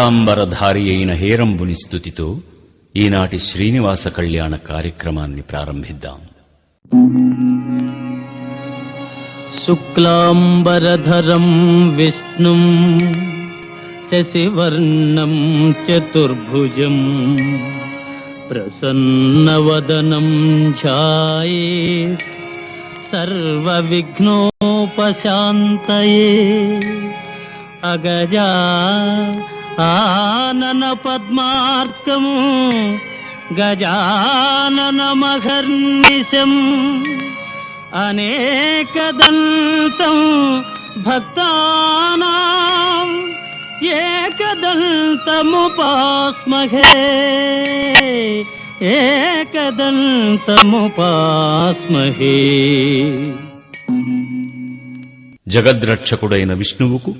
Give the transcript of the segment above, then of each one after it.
పీతాంబరధారి అయిన హేరంబుని స్తుతితో ఈనాటి శ్రీనివాస కళ్యాణ కార్యక్రమాన్ని ప్రారంభిద్దాం. శుక్లాంబరధరం విష్ణుం శశివర్ణం చతుర్భుజం ప్రసన్నవదనం ధ్యాయేత్ సర్వవిఘ్నోపశాంతయే. అగజా ఆనన పద్మార్కం గజాననమహర్నిశం అనేకదంతం భక్తానాం ఏకదంతముపాస్మహే ఏకదంతముపాస్మహే. జగద్రక్షకుడైన విష్ణువుకు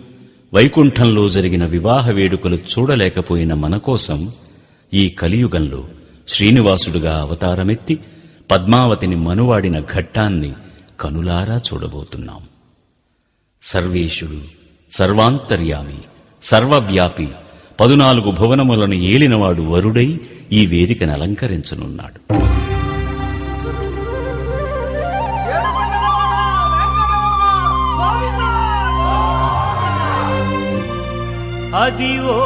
వైకుంఠంలో జరిగిన వివాహ వేడుకలు చూడలేకపోయిన మన కోసం ఈ కలియుగంలో శ్రీనివాసుడుగా అవతారమెత్తి పద్మావతిని మనువాడిన ఘట్టాన్ని కనులారా చూడబోతున్నాం. సర్వేశుడు, సర్వాంతర్యామి, సర్వవ్యాపి, 14 భువనములను ఏలినవాడు వరుడై ఈ వేదికను అలంకరించనున్నాడు. అదివో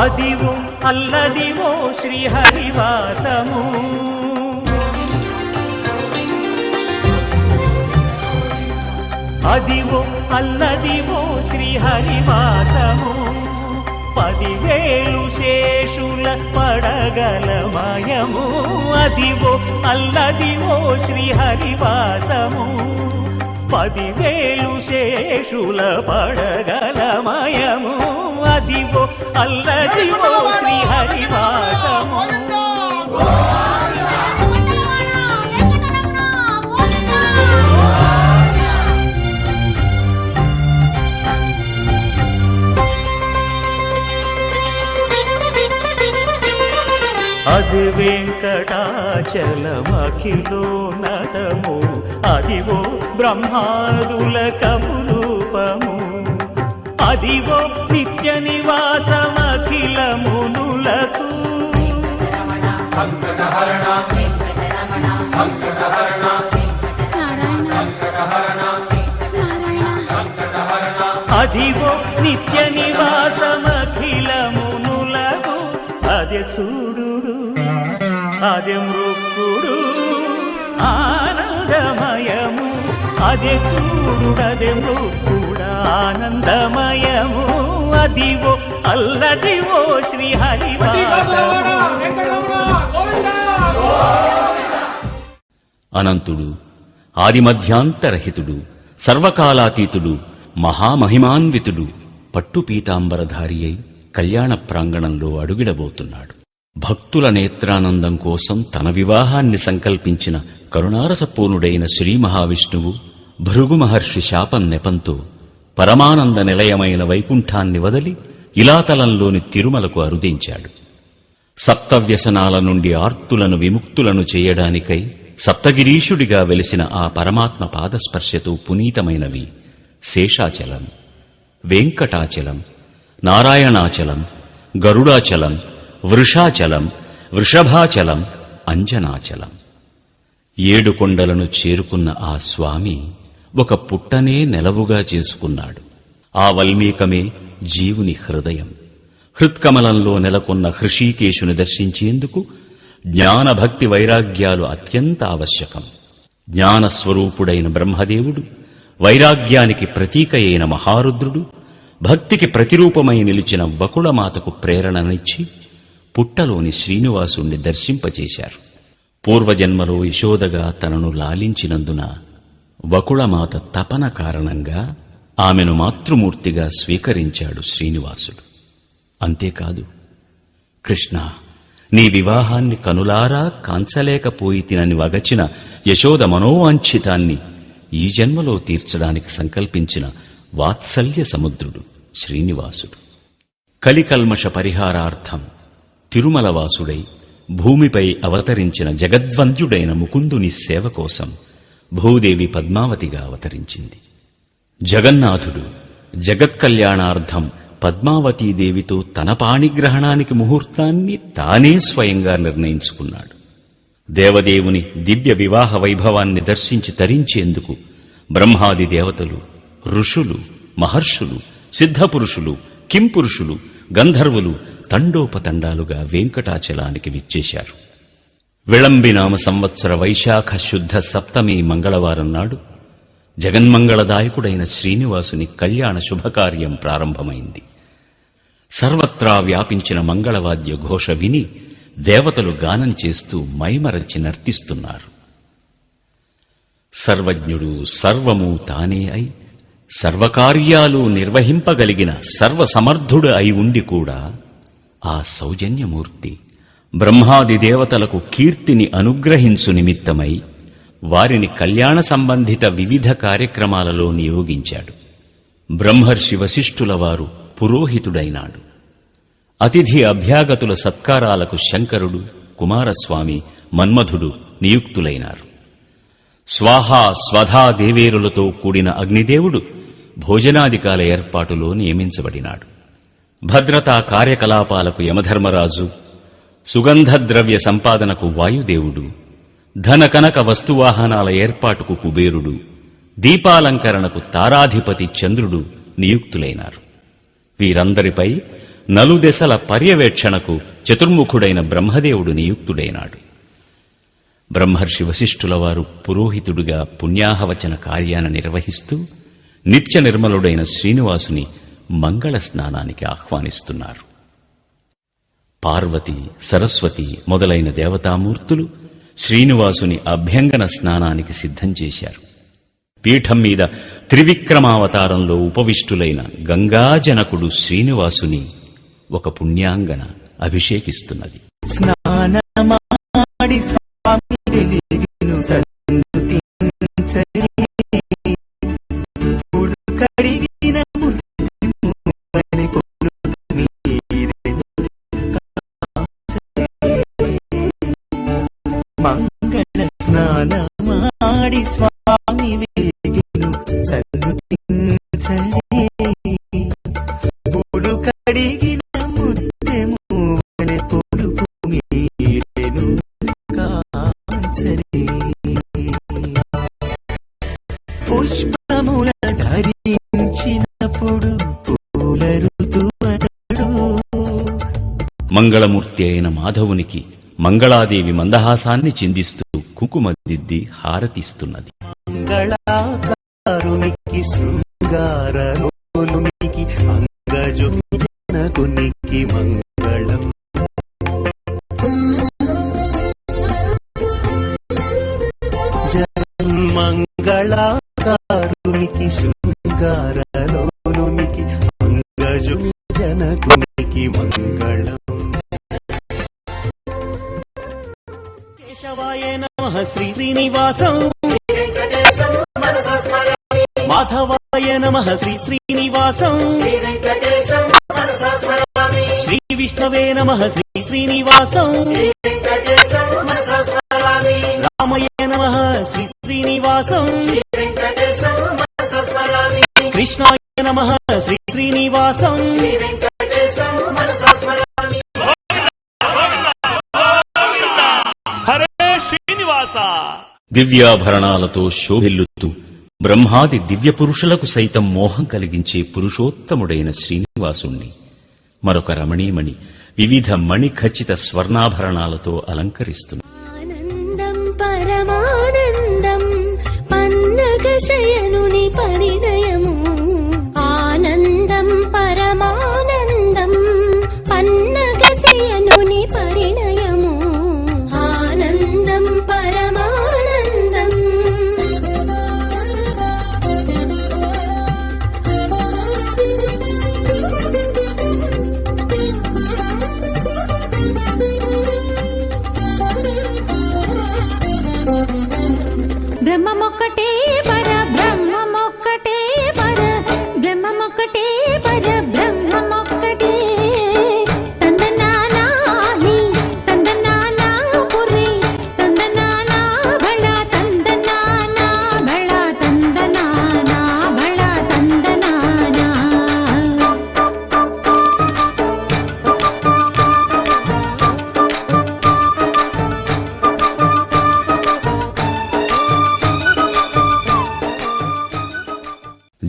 అదివో అల్లదివో శ్రీహరివాసము. అదివో అల్లదివో శ్రీహరివాసము. 10,000 శేషుల పడగలమయము. అదివో అల్లదివో శ్రీహరివాసము. 10,000 శేషుల పడగలమయము. అదివో అల్లదివో శ్రీహరివాసము. అది వెంకటాచలమఖిలో నటము. అదివో బ్రహ్మాదుల కమురూపము. అదివో నిత్య నివాసమఖిలమునులకు. అదివో నిత్య నివాసమఖిలమునులకు. అదే చూడు అదే మృక్కుడు ఆనందమయము. అదే చూడుడదే మృక్కుడు ఆనందమయము. అదివో అల్లదివో శ్రీహరివాసము. అనంతుడు, ఆదిమధ్యాంతరహితుడు, సర్వకాలాతీతుడు, మహామహిమాన్వితుడు పట్టు పీతాంబరధారి అయి కళ్యాణ ప్రాంగణంలో అడుగిడబోతున్నాడు. భక్తుల నేత్రానందం కోసం తన వివాహాన్ని సంకల్పించిన కరుణారసపూర్ణుడైన శ్రీ మహావిష్ణువు భృగు మహర్షి శాపం నెపంతో పరమానంద నిలయమైన వైకుంఠాన్ని వదలి ఇలాతలంలోని తిరుమలకు అరుదించాడు. సప్తవ్యసనాల నుండి ఆర్తులను విముక్తులను చేయడానికై సప్తగిరీషుడిగా వెలిసిన ఆ పరమాత్మ పాదస్పర్శతో పునీతమైనవి శేషాచలం, వెంకటాచలం, నారాయణాచలం, గరుడాచలం, వృషాచలం, వృషభాచలం, అంజనాచలం. 7 కొండలను చేరుకున్న ఆ స్వామి ఒక పుట్టనే నెలవుగా చేసుకున్నాడు. ఆ వల్మీకమే జీవుని హృదయం. హృత్కమలంలో నెలకొన్న హృషీకేశుని దర్శించేందుకు జ్ఞానభక్తి వైరాగ్యాలు అత్యంత ఆవశ్యకం. జ్ఞానస్వరూపుడైన బ్రహ్మదేవుడు, వైరాగ్యానికి ప్రతీక అయిన మహారుద్రుడు, భక్తికి ప్రతిరూపమై నిలిచిన వకుళమాతకు ప్రేరణనిచ్చి పుట్టలోని శ్రీనివాసుణ్ణి దర్శింపచేశారు. పూర్వజన్మలో యశోదగా తనను లాలించినందున వకుళమాత తపన కారణంగా ఆమెను మాతృమూర్తిగా స్వీకరించాడు శ్రీనివాసుడు. అంతేకాదు, కృష్ణ, నీ వివాహాన్ని కనులారా కాంచలేకపోయి తినని వగచిన యశోద మనోవాంఛితాన్ని ఈ జన్మలో తీర్చడానికి సంకల్పించిన వాత్సల్య సముద్రుడు శ్రీనివాసుడు. కలికల్మష పరిహారార్థం తిరుమలవాసుడై భూమిపై అవతరించిన జగద్వంద్యుడైన ముకుందుని సేవ కోసం భూదేవి పద్మావతిగా అవతరించింది. జగన్నాథుడు జగత్కల్యాణార్థం పద్మావతీదేవితో తన పాణిగ్రహణానికి ముహూర్తాన్ని తానే స్వయంగా నిర్ణయించుకున్నాడు. దేవదేవుని దివ్య వివాహ వైభవాన్ని దర్శించి తరించేందుకు బ్రహ్మాది దేవతలు, ఋషులు, మహర్షులు, సిద్ధపురుషులు, కింపురుషులు, గంధర్వులు తండోపతండాలుగా వెంకటాచలానికి విచ్చేశారు. విళంబినామ సంవత్సర వైశాఖ శుద్ధ సప్తమి మంగళవారం నాడు జగన్మంగళదాయకుడైన శ్రీనివాసుని కళ్యాణ శుభకార్యం ప్రారంభమైంది. సర్వత్రా వ్యాపించిన మంగళవాద్య ఘోష విని దేవతలు గానం చేస్తూ మైమరచి నర్తిస్తున్నారు. సర్వజ్ఞుడు సర్వము తానే అయి సర్వకార్యాలు నిర్వహింపగలిగిన సర్వసమర్థుడు అయి ఉండి కూడా ఆ సౌజన్యమూర్తి బ్రహ్మాది దేవతలకు కీర్తిని అనుగ్రహించు నిమిత్తమై వారిని కళ్యాణ సంబంధిత వివిధ కార్యక్రమాలలో నియోగించాడు. బ్రహ్మర్షి వశిష్ఠుల వారు పురోహితుడైనాడు. అతిథి అభ్యాగతుల సత్కారాలకు శంకరుడు, కుమారస్వామి, మన్మధుడు నియుక్తులైనారు. స్వాహా స్వధా దేవేరులతో కూడిన అగ్నిదేవుడు భోజనాదికాల ఏర్పాటులో నియమించబడినాడు. భద్రతా కార్యకలాపాలకు యమధర్మరాజు, సుగంధద్రవ్య సంపాదనకు వాయుదేవుడు, ధనకనక వస్తువాహనాల ఏర్పాటుకు కుబేరుడు, దీపాలంకరణకు తారాధిపతి చంద్రుడు నియుక్తులైనారు. వీరందరిపై నలుదెసల పర్యవేక్షణకు చతుర్ముఖుడైన బ్రహ్మదేవుడు నియుక్తుడైనాడు. బ్రహ్మర్షి వశిష్ఠుల వారు పురోహితుడుగా పుణ్యాహవచన కార్యాన్ని నిర్వహిస్తూ నిత్య నిర్మలుడైన శ్రీనివాసుని మంగళ స్నానానికి ఆహ్వానిస్తున్నారు. పార్వతి, సరస్వతి మొదలైన దేవతామూర్తులు శ్రీనివాసుని అభ్యంగన స్నానానికి సిద్ధం చేశారు. పీఠం మీద త్రివిక్రమావతారంలో ఉపవిష్టులైన గంగాజనకుడు శ్రీనివాసుని ఒక పుణ్యాంగన అభిషేకిస్తున్నది. స్నానమాడి స్వామి వెలిగిను సంతుతించరే, కడిగిన ముద్దుమణి పొలుతు మీరెను మంగళ స్నానమాడి స్వామి వెలిగిను సంతుతించరే, పొలు కడిగిన పుష్పముల ధరించినప్పుడు పూల ఋతువతడు. మంగళమూర్తి అయిన మాధవునికి మంగళాదేవి మందహాసాన్ని చిందిస్తూ కుంకుమదిద్ది హారతిస్తున్నది. మంగళాకారునికి శృంగారలోలునికి అంగజనకునికి మంగళం. మంగళాకారునికి శృంగారలోలునికి అంగజనకునికి మంగళం. కేశవాయ నమః శ్రీ శ్రీనివాసం, మాధవాయ నమః శ్రీ శ్రీనివాసం, శ్రీ విష్ణవే నమః శ్రీ శ్రీనివాసం, రామయ నమః శ్రీ శ్రీనివాసం, కృష్ణాయ నమః శ్రీ శ్రీనివాసం. హరే శ్రీనివాస. దివ్యాభరణాలతో శోభిల్లుతూ బ్రహ్మాది దివ్య పురుషులకు సైతం మోహం కలిగించే పురుషోత్తముడైన శ్రీనివాసుణ్ణి మరొక రమణీమణి వివిధ మణిఖచ్చిత స్వర్ణాభరణాలతో అలంకరిస్తుంది. ఆనందం పరమానందం పన్నగ శయనుని పరిణయము, ఆనందం పరమానందం పన్నగ శయనుని పరిణయము, ఆనందం పరమానందం.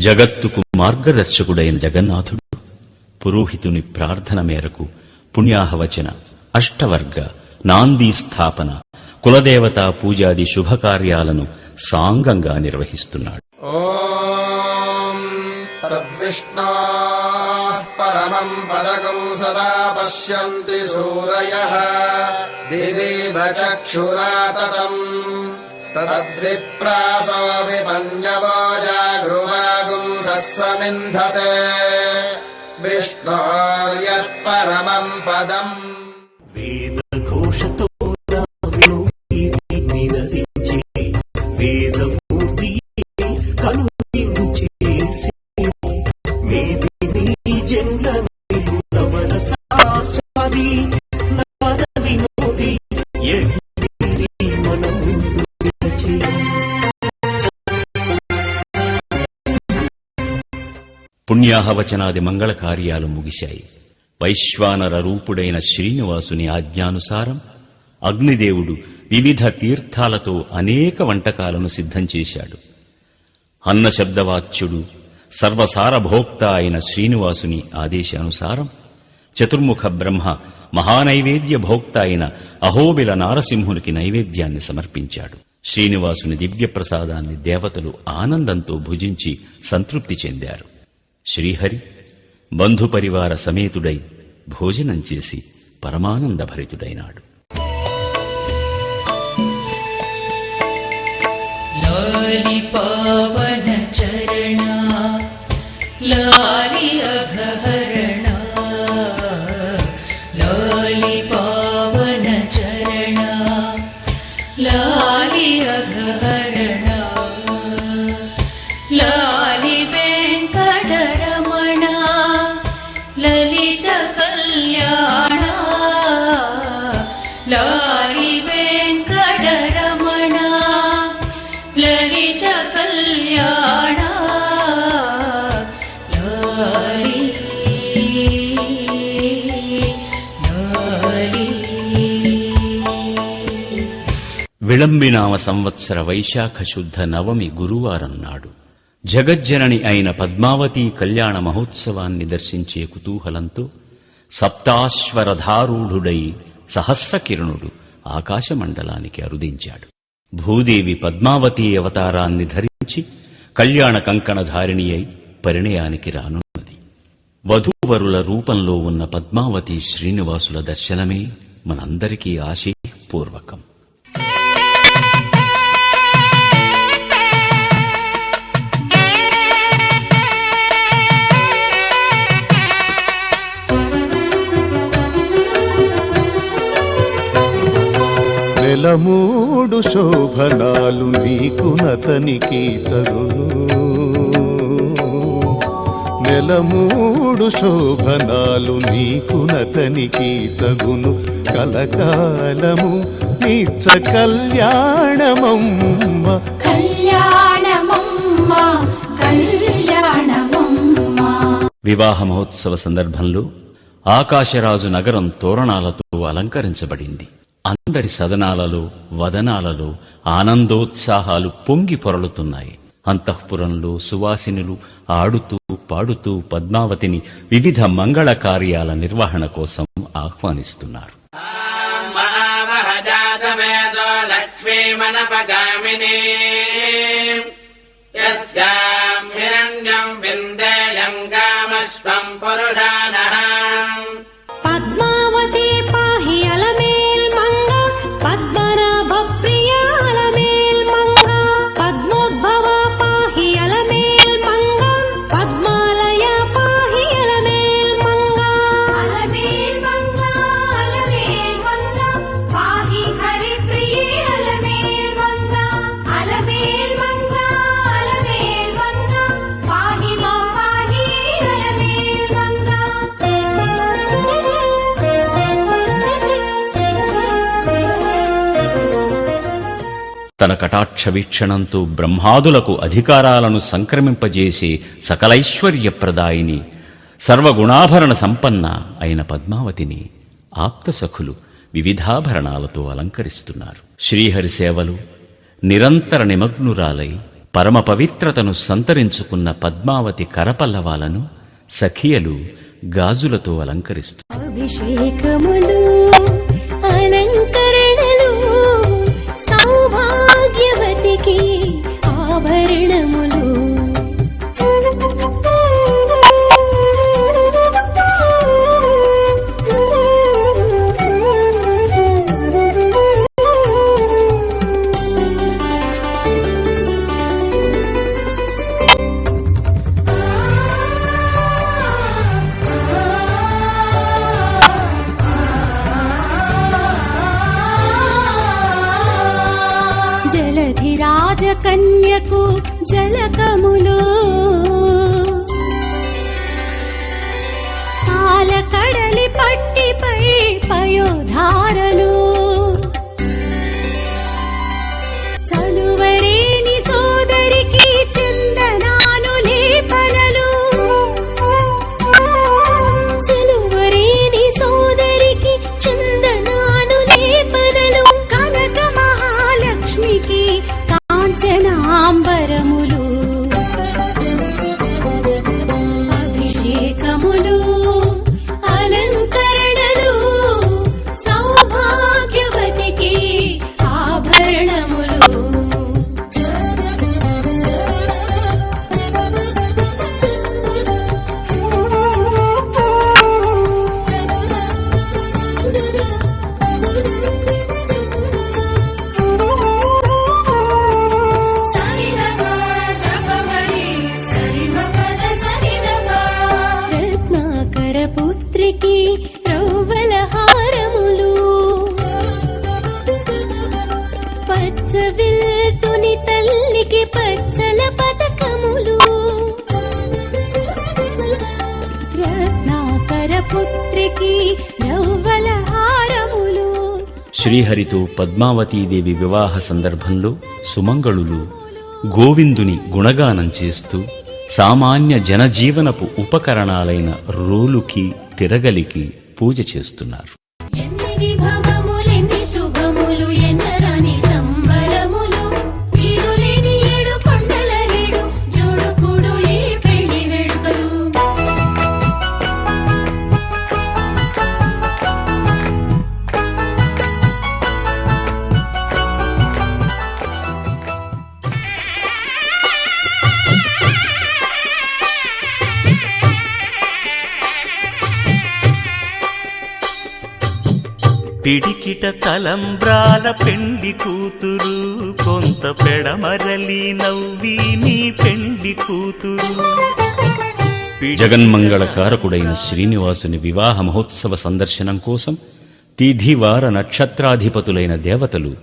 జగత్తుకు మార్గదర్శకుడైన జగన్నాథుడు పురోహితుని ప్రార్థన మేరకు పుణ్యాహవచన, అష్టవర్గ, నాందీ స్థాపన, కులదేవతా పూజాది శుభకార్యాలను సాంగంగా నిర్వహిస్తున్నాడు. ఓం తద్విష్ణోః పరమం పదకం సదా పశ్యంతి సూరయః దివీవ చక్షురాతతం తద్విప్రాసో విపంజవో జాగృవాగుం సస్వమింధతే విష్ణోర్యః పరమం పదం. వేదఘోషతో నిరసించే వేదమూర్తి కనుచేసి మేదిని జంగమి తమరసాస్వాది నాద వినోది యజ్ఞి మనముందు నిలచి. పుణ్యాహవచనాది మంగళ కార్యాలు ముగిశాయి. వైశ్వానర రూపుడైన శ్రీనివాసుని ఆజ్ఞానుసారం అగ్నిదేవుడు వివిధ తీర్థాలతో అనేక వంటకాలను సిద్ధం చేశాడు. అన్నశబ్దవాచ్యుడు సర్వసారభోక్త అయిన శ్రీనివాసుని ఆదేశానుసారం చతుర్ముఖ బ్రహ్మ మహానైవేద్య భోక్త అయిన అహోబిల నారసింహునికి నైవేద్యాన్ని సమర్పించాడు. శ్రీనివాసుని దివ్యప్రసాదాన్ని దేవతలు ఆనందంతో భుజించి సంతృప్తి చెందారు. శ్రీహరి బంధుపరివార సమేతుడై భోజనం చేసి పరమానందభరితుడైనాడు. లాలి పావన చరణ లాలి అఘహరణ లాలి పావన చరణ లాలి అఘహరణ లాలి వెంకటరమణ లలిత కళ్యాణ లాలి వెంకటరమణ లలిత కళ్యాణ లాలి లాలి. విళంబినామ సంవత్సర వైశాఖ శుద్ధ నవమి గురువారం నాడు జగజ్జనని అయిన పద్మావతీ కళ్యాణ మహోత్సవాన్ని దర్శించే కుతూహలంతో సప్తాశ్వరధారూఢుడై సహస్రకిరణుడు ఆకాశమండలానికి అరుదించాడు. భూదేవి పద్మావతీ అవతారాన్ని ధరించి కళ్యాణ కంకణధారిణి అయి పరిణయానికి రానున్నది. వధూవరుల రూపంలో ఉన్న పద్మావతి శ్రీనివాసుల దర్శనమే మనందరికీ ఆశీర్పూర్వకం. నెలమూడు శోభనాలు నీకు నతనికి తగును, నెలమూడు శోభనాలు నీకు నతనికి తగును, కలకాలము నిత్య కళ్యాణమమ్మ కళ్యాణమమ్మ కళ్యాణమమ్మ. వివాహ మహోత్సవ సందర్భంలో ఆకాశరాజు నగరం తోరణాలతో అలంకరించబడింది. అందరి సదనాలలో వదనాలలో ఆనందోత్సాహాలు పొంగి పొరలుతున్నాయి. అంతఃపురంలో సువాసినులు ఆడుతూ పాడుతూ పద్మావతిని వివిధ మంగళ కార్యాల నిర్వహణ కోసం ఆహ్వానిస్తున్నారు. మహామహజాతమేదో లక్ష్మీమనపగామిని యస్యాం హిరణ్యం విందేయం కామస్వం పురుషానః. పద్మావతి పాహి అలమేల్ మంగ పద్మనాభ ప్రియ అలమేల్ మంగ పద్మోద్భవ పాహి అలమేల్ మంగ పద్మాలయ పాహి అలమేల్ మంగ అలమేల్ మంగ అలమేల్ మంగ పాహి హరి ప్రియ అలమేల్ మంగ అలమేల్ మంగ అలమేల్ మంగ పాహి మా పాహి అలమేల్ మంగ. తన కటాక్ష వీక్షణంతో బ్రహ్మాదులకు అధికారాలను సంక్రమింపజేసే సకలైశ్వర్యప్రదాయిని సర్వగుణాభరణ సంపన్న అయిన పద్మావతిని ఆప్తసఖులు వివిధాభరణాలతో అలంకరిస్తున్నారు. శ్రీహరి సేవలు నిరంతర నిమగ్నురాలై పరమ పవిత్రతను సంతరించుకున్న పద్మావతి కరపల్లవాలను సఖియలు గాజులతో అలంకరిస్తూ అభిషేకములు అలంకరణలు సౌభాగ్యవతికి ఆభరణములు కన్యకు జలకములు పాలకడలి పట్టిపై పయోధారలు చలువరేని సోదరికి చందనాను లేపనలు చలువరేని సోదరికి చందనాను లేపనలు కనక మహాలక్ష్మికి కాంచనాంబరములు అభిషేకములు అలంకరణలు సౌభాగ్యవతికి ఆభరణములు పుత్రికి రౌవల హారములు పచ్చవిల్తుని తల్లికి పచ్చల పతకములు రత్నాకర పుత్రికి రౌవల హారములు. శ్రీహరితో పద్మావతీదేవి వివాహ సందర్భంలో సుమంగళులు గోవిందుని గుణగానం చేస్తూ సామాన్య జనజీవనపు ఉపకరణాలైన రోలుకి తిరగలికి పూజ చేస్తున్నారు. ఎన్ని భవములెన్ని శుభములు ఎన్నరాని సంబరములు వీడులేని ఏడు కొండల రేడు జోడుకుడు ఈ పెళ్లి వేడుకలు. పిడికిట తలంబ్రాల పెండి కూతురు కొంత పెడమరలి నవ్వి నీ పెండి కూతురు. జగన్మంగళకారకుడైన శ్రీనివాసుని వివాహ మహోత్సవ సందర్శనం కోసం తిథివార నక్షత్రాధిపతులైన దేవతలు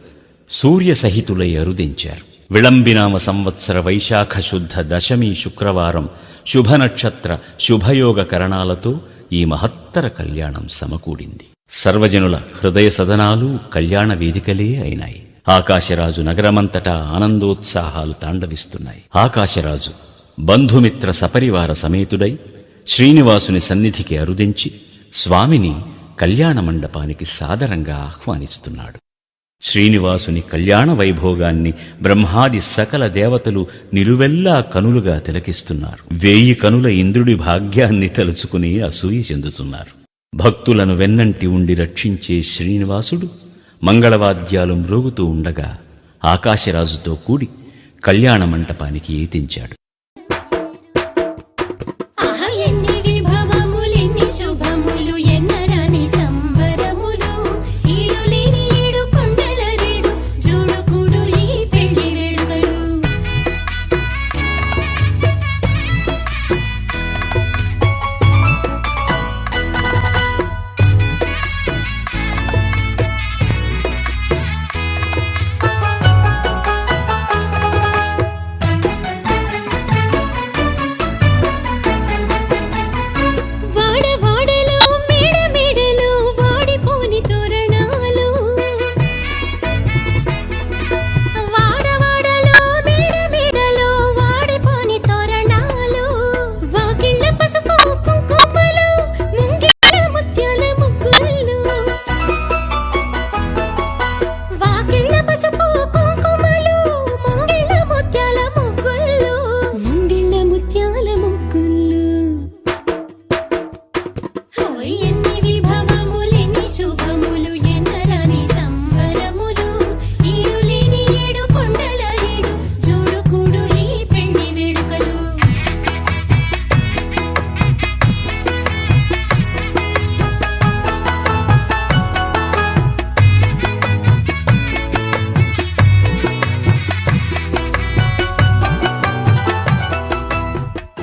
సూర్యసహితులై అరుదించారు. విళంబినామ సంవత్సర వైశాఖ శుద్ధ దశమి శుక్రవారం శుభనక్షత్ర శుభయోగ కరణాలతో ఈ మహత్తర కళ్యాణం సమకూడింది. సర్వజనుల హృదయ సదనాలు కళ్యాణ వేదికలే అయినాయి. ఆకాశరాజు నగరమంతటా ఆనందోత్సాహాలు తాండవిస్తున్నాయి. ఆకాశరాజు బంధుమిత్ర సపరివార సమేతుడై శ్రీనివాసుని సన్నిధికి అరుదించి స్వామిని కళ్యాణ మండపానికి సాదరంగా ఆహ్వానిస్తున్నాడు. శ్రీనివాసుని కళ్యాణ వైభోగాన్ని బ్రహ్మాది సకల దేవతలు నిలువెల్లా కనులుగా తిలకిస్తున్నారు. 1000 కనుల ఇంద్రుడి భాగ్యాన్ని తలుచుకుని అసూయ చెందుతున్నారు. భక్తులను వెన్నంటి ఉండి రక్షించే శ్రీనివాసుడు మంగళవాద్యాలు మ్రోగుతూ ఉండగా ఆకాశరాజుతో కూడి కళ్యాణ మంటపానికి ఏతించాడు.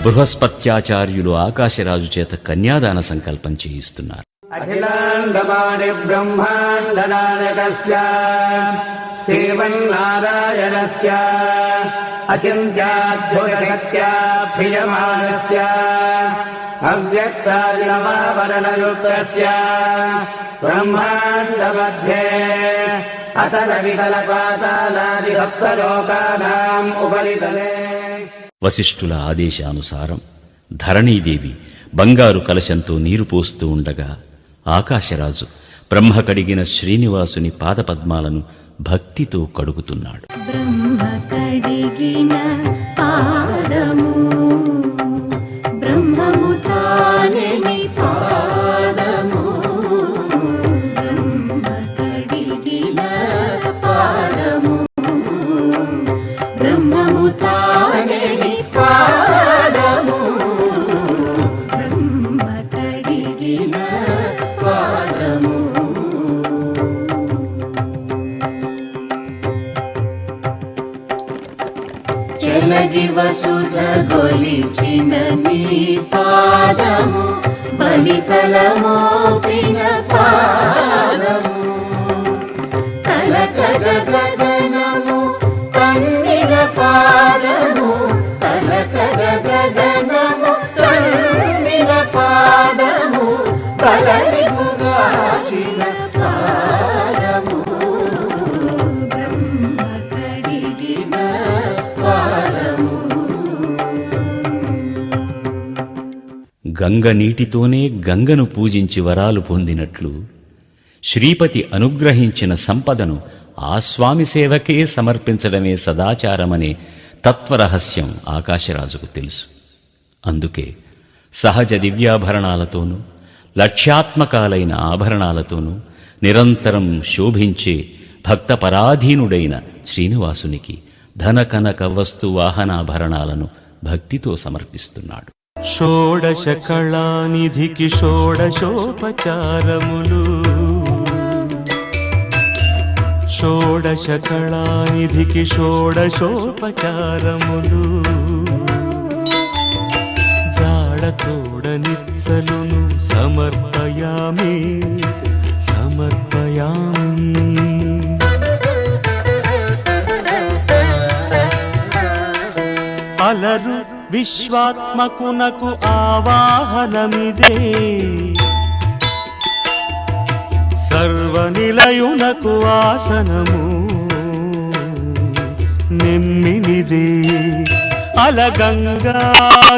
బృహస్పత్యాచార్యులు ఆకాశరాజు చేత కన్యాదాన సంకల్పం చేయిస్తున్నారు. అఖిలాండమాని బ్రహ్మాండనాయకస్య శ్రీమన్నారాయణస్య అచింత్యాద్భుతశక్త్యాభియమానస్య అవ్యక్తాదినవావరణయుక్తస్య బ్రహ్మాండमध्ये అతల వికల పాతాళాది సప్తలోకానాం ఉపరితలే. వశిష్ఠుల ఆదేశానుసారం ధరణీదేవి బంగారు కలశంతో నీరు పోస్తూ ఉండగా ఆకాశరాజు బ్రహ్మ కడిగిన శ్రీనివాసుని పాదపద్మాలను భక్తితో కడుగుతున్నాడు. బ్రహ్మ కడిగిన పాదము బ్రహ్మము తానెని పాదము బ్రహ్మ కడిగిన పాదము బ్రహ్మము తానెని పాదము బ్రహ్మ కడిగిన పాదము. చెలగి వసుధ గొలిచిన నీ పాదము బలితలమోపిన పాదము కలకద గగనము కన్నిన పాదము కలకద గగనము కన్నిన పాదము బలరిపుగాచిన పాదము బ్రహ్మ కడిగిన పాదము. గంగ నీటితోనే గంగను పూజించి వరాలు పొందినట్లు శ్రీపతి అనుగ్రహించిన సంపదను ఆ స్వామి సేవకే సమర్పించడమే సదాచారమనే తత్వరహస్యం ఆకాశరాజుకు తెలుసు. అందుకే సహజ దివ్యాభరణాలతోనూ లక్ష్యాత్మకాలైన ఆభరణాలతోనూ నిరంతరం శోభించే భక్త పరాధీనుడైన శ్రీనివాసునికి ధనకనక వస్తు వాహనాభరణాలను భక్తితో సమర్పిస్తున్నాడు. షోడశ కళానిధికి షోడశోపచారములు షోడశ కళానిధికి షోడశోపచారములు జాడతోడనిత్తలును సమర్పయామి సమర్పయామి. అలరు విశ్వాత్మకునకు ఆవాహనమిదే సర్వనిలయునకు ఆసనము నిమ్మినిదే అలగంగా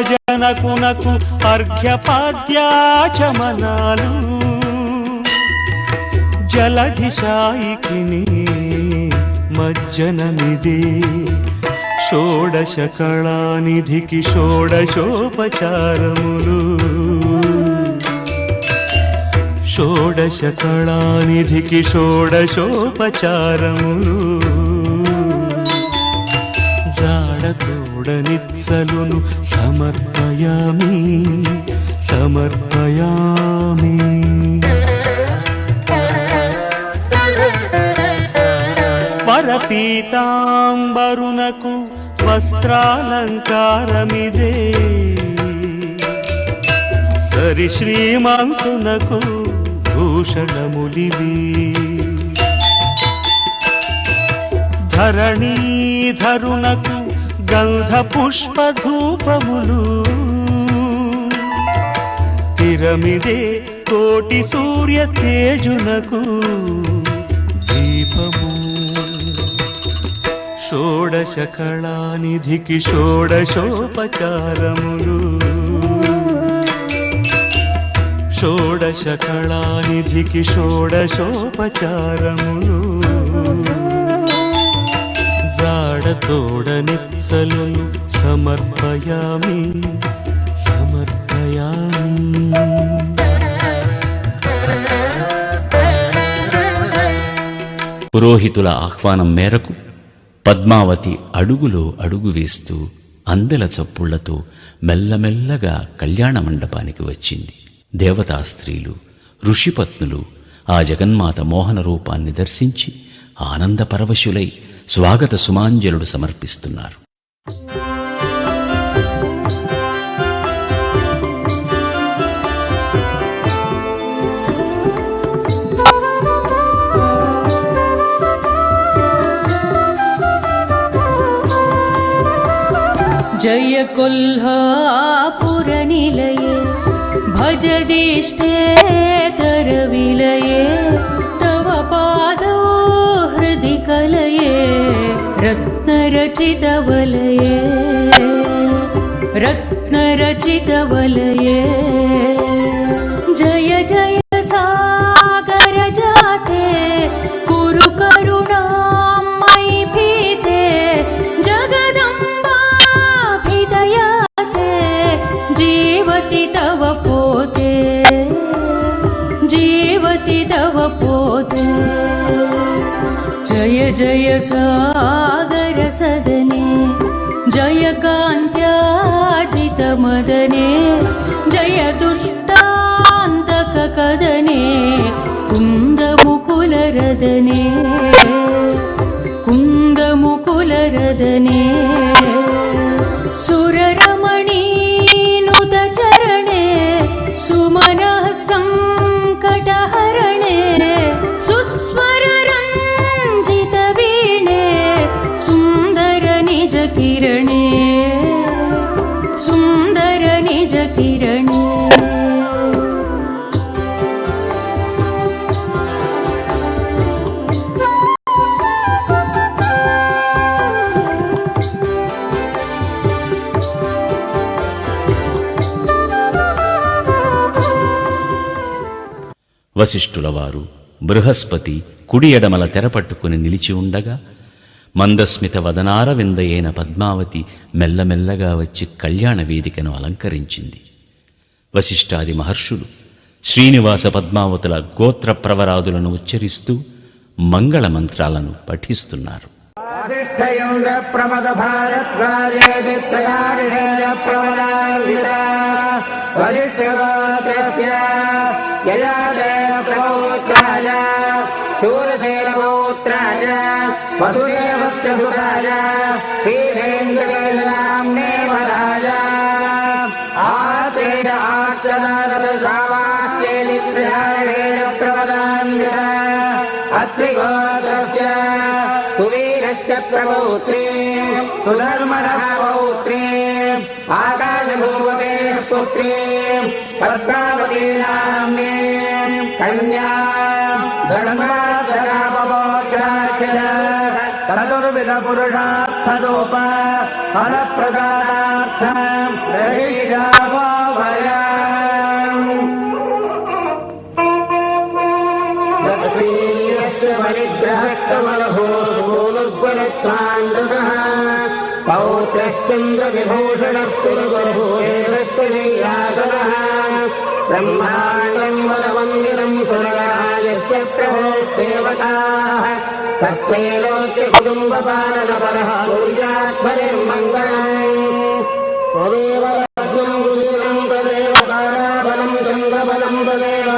జనకునకు అర్ఘ్యపాద్యాచమనాలు జలధిశాయికిని మజ్జనమిదే షోడశ కళానిధికి షోడశోపచారములు షోడశ కళానిధికి షోడశోపచారములు జాడతోడనిత్సలును సమర్పయామి సమర్పయామి. పరపీతాంబరునకు వస్త్రాలంకారమిదే సరి శ్రీమంతునకు భూషణములివి ధరణీధరునకు గంధ పుష్పధూపములు తిరమిదే కోటి సూర్య తేజునకు దీపము షోడశ కళానిధికి షోడశోపచారములు షోడశ కళానిధికి షోడశోపచారములు జాడతోడనిత్సలును సమర్పయామి సమర్పయామి. పురోహితుల ఆహ్వానం మేరకు పద్మావతి అడుగులో అడుగు వేస్తూ అందెల చప్పుళ్లతో మెల్లమెల్లగా కళ్యాణ మండపానికి వచ్చింది. దేవతా స్త్రీలు ఋషిపత్నులు ఆ జగన్మాత మోహన రూపాన్ని దర్శించి ఆనందపరవశులై స్వాగత సుమాంజలుడు సమర్పిస్తున్నారు. जय कोल्हापुरनिलये भजदिष्टेतरविलये तव पादो हृदि कलये रत्नरचितवलये रत्नरचितवलये जय जय सागर जाते कुरु करुणामयि भीते जगदम्बाभिदयाते जीवति तव पोते जीवति तव पोते जय जय सागर सदने जय कान्त्याजितमदने जय दुष्टान्तककदने कुन्दमुकुलरदने कुन्दमुकुलरदने सुररमणीनुतचरणे सुमनः सङ्कटहरणे सुस्वररञ्जितवीणे सुन्दरनिजकिरणे सुन्दरनिजकिरणे వశిష్ఠుల వారు బృహస్పతి కుడి ఎడమల తెరపట్టుకుని నిలిచి ఉండగా మందస్మిత వదనారవిందయైన పద్మావతి మెల్లమెల్లగా వచ్చి కళ్యాణ వేదికను అలంకరించింది. వశిష్ఠాది మహర్షులు శ్రీనివాస పద్మావతుల గోత్ర ప్రవరాదులను ఉచ్చరిస్తూ మంగళ మంత్రాలను పఠిస్తున్నారు. వశిష్ఠయుంగ ప్రమద భారద్వాజేదిత్రయారిణేయ ప్రవరాన్విత వశిష్ఠగోత్రస్య యయాదేవ ప్రమోత్రాయ శూరసేనమోత్రాయ వసుదేవస్య సుతాయ శ్రీవేంకటేశనామ్నే వరాయ ఆత్రేయ ఆర్చనారద సావాస్యేదిత్రయారిణేయ ప్రవరాన్విత అత్రిగోత్రస్య సువీరస్య ప్రపౌత్రీ సుధర్మణः పౌత్రీ ఆకాశభూపతేః పుత్రీ పద్మావతీ నామ్నీ కన్యా ధర్మాధరాపమోక్షాఖ్య చతుర్విధ పురుషార్థరూప ఫలప్రదానార్థం పరిగ్రహకమలభూర్గలత్రాండసః పౌత్రశ్చంద్రవిభూషణः పురగురుభూయేరస్తనీయాసనः బ్రహ్మాండం వరవందిరం సురగరాజస్య ప్రభోః సేవకాः సత్రైలోక్య కుటుంబపాలనపరः కుర్యాత్మనిర్మంగళम् తదేవ లగ్నం గురురం తదేవ తారాబలం చంద్రబలం తదేవ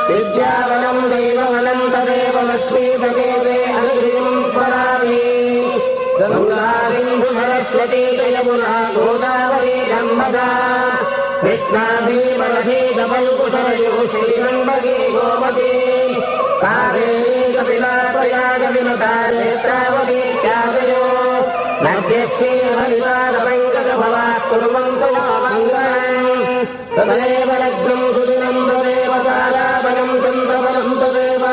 విద్యాబలం దైవబలం తదేవ లక్ష్మీపదే అనుగ్రహం స్మరామి గంగా సింధు సరస్వతీ జయమునా గోదావరీ నర్మదా కృష్ణా భీమనదీ కపల్కుశరయో శ్రీరంగీ గోమతీ కావేరీ కపిలా ప్రయాగ వినుతా నేత్రావతీ త్యాగయో నద్యశ్రీ హరిపాదపంకజ భవా కుర్వంతు మంగళం తదేవ లగ్నం సుదినం తదేవ తారాబలం చంద్రబలం తదేవ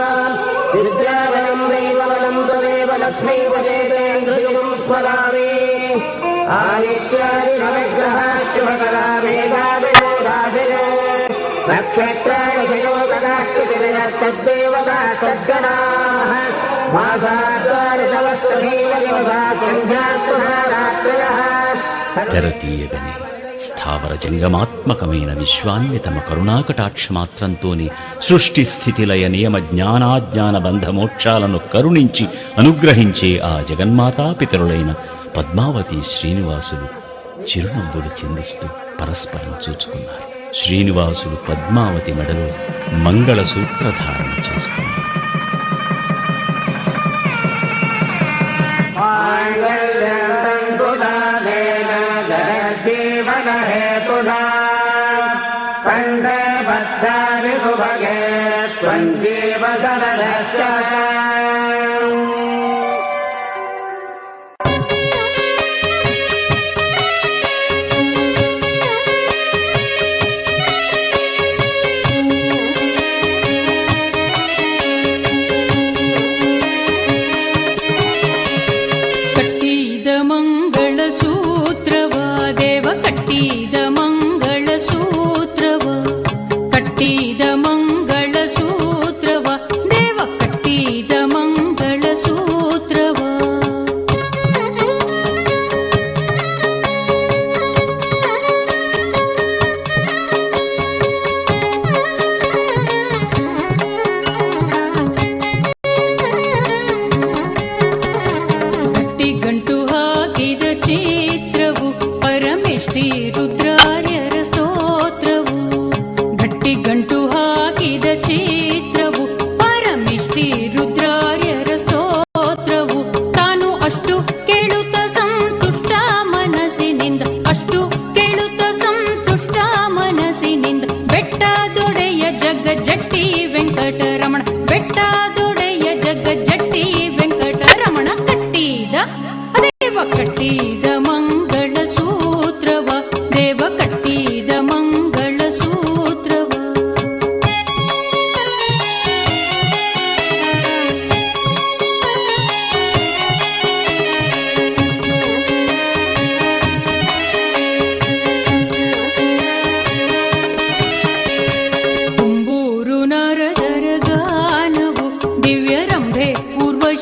విద్యాబలం దైవబలం తదేవ లక్ష్మీపదేంద్రియం స్మరామి ఆదిత్యాది నవగ్రహ శుభకరా మేధాదయో రాజయో నక్షత్రాదయో గణాకృతిరయ తద్దేవతా తద్గణాః మాసాద్వారితవస్తభీవయోధా సంధ్యాత్మః రాత్రయః తెర తీయగానే స్థావర జంగమాత్మకమైన విశ్వాన్ని తమ కరుణాకటాక్షమాత్రంతోనే సృష్టి స్థితిలయ నియమ జ్ఞానాజ్ఞాన బంధమోక్షాలను కరుణించి అనుగ్రహించే ఆ జగన్మాతాపితరులైన పద్మావతి శ్రీనివాసులు చిరునవ్వులు చిందిస్తూ పరస్పరం చూచుకున్నారు. శ్రీనివాసులు పద్మావతి మెడలో మంగళసూత్రధారణ చేస్తున్నారు. కండే బద్ధావి సుభగే త్వంజీవ శరదస్య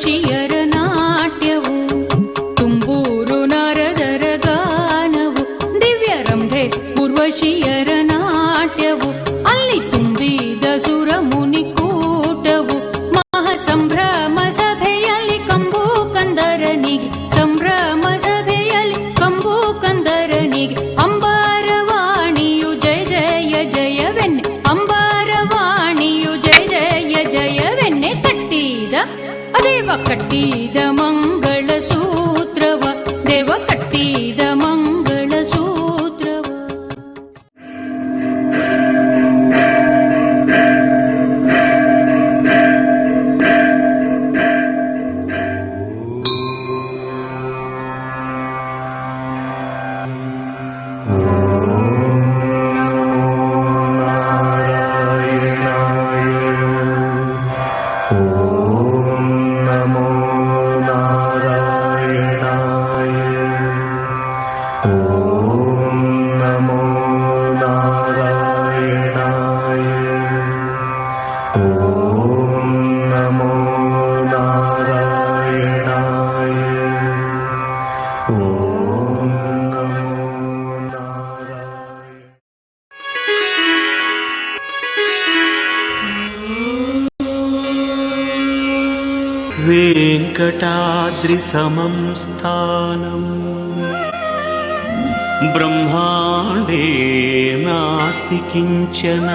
ಊರ್ವಶಿಯರ ನಾಟ್ಯವು ತುಂಬೂರು ನಾರದರ ಗಾನವು ದಿವ್ಯರಂಭೆ ಊರ್ವಶಿಯರ ನಾಟ್ಯವು ಅಲ್ಲಿ ತುಂಬಿದ ಸುರ ಮುನಿ ಕೂಟವು ಮಹಾಸಂಭ್ರಮ ಸಭೆಯಲ್ಲಿ ಕಂಬು ಕಂದರನಿಗೆ ಸಂಭ್ರಮ ಸಭೆಯಲ್ಲಿ ಕಂಬು ಕಂದರನಿಗೆ ಅಂಬಾರವಾಣಿಯು ಜಯ ಜಯ ಜಯವೆನ್ನೆ ಅಂಬಾರವಾಣಿಯು ಜಯ ಜಯ ಜಯವೆನ್ನೆ ಕಟ್ಟಿದ ಅದೇವ ಕಟ್ಟಿದ ಮಂಗಳ ಸೂತ್ರವ ದೇವ ಕಟ್ಟಿದ ಮಂಗಳ ಸೂತ್ರವ. वेङ्कटाद्रिसमं स्थानम् ब्रह्माण्डे नास्ति किञ्चन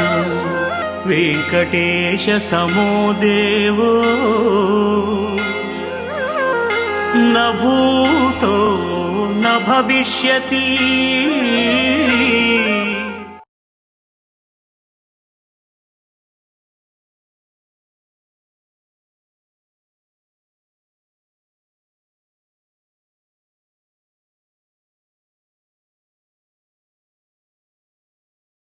वेङ्कटेशसमो देवो न भूतो न भविष्यति